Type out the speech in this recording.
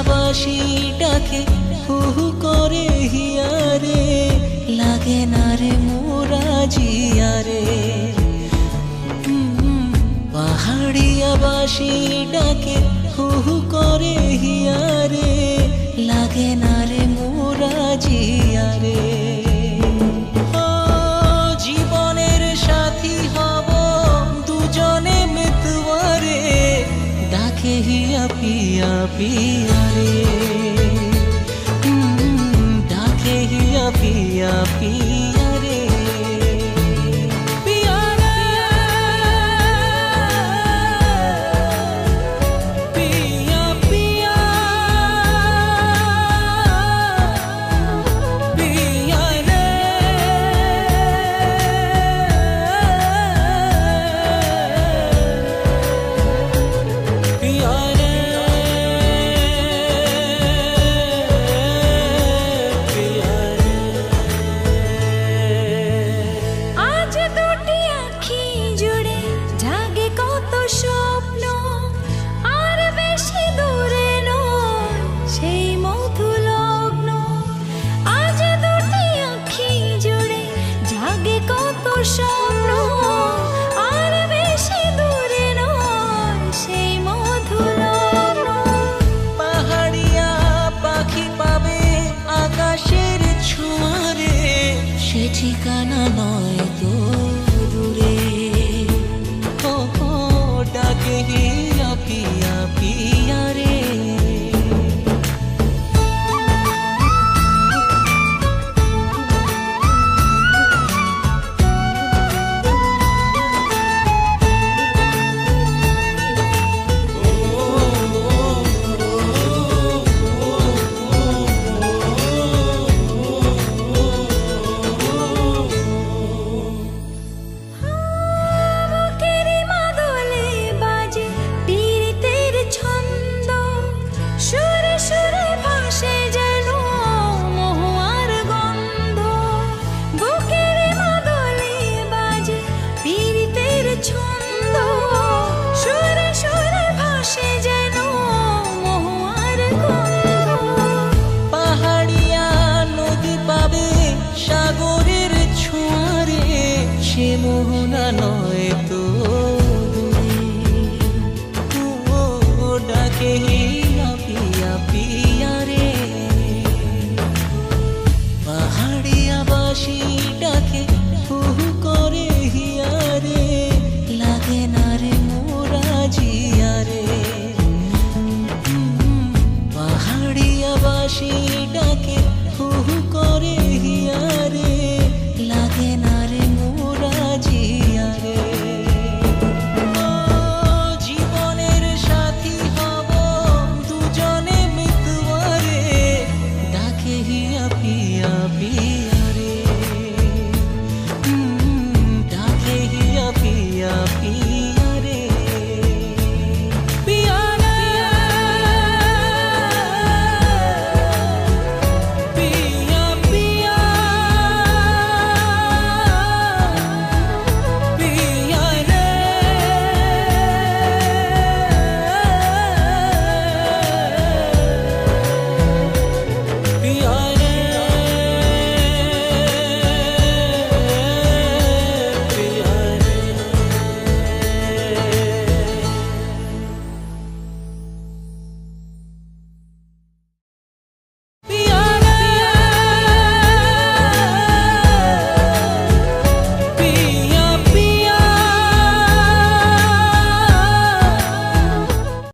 বাঁশি ডাকে হু হু করে হিয়ারে, লাগে না রে মোরা জিয়ারে। পাহাড়িয়া বাঁশি ডাকে হু হু করে হিয়ারে, লাগে না রে মোরা জিয়ারে। জীবনের সাথী হব দুজনে মিতওয়ারে, ডাকে হিয়া পিয়া পিয়া রে, ডাকে হিয়া পিয়া পিয়া রে। পাহাড়িয়া পাখি পাবে আকাশের ছোঁয়ারে, সে ঠিকানা নয় তো দূরে। ডাকে হিয়া পিয়া পিয়া রে। সাগরের ছোঁয়ারে, সে মোহনা নয় তো দূরে। ডাকে হিয়া পিয়া পিয়া রে। পাহাড়িয়া বাঁশি ডাকে হু হু করে হিয়ারে, লাগে না রে মোরা জিয়ারে। পাহাড়িয়া বাঁশি ডাকে হু হু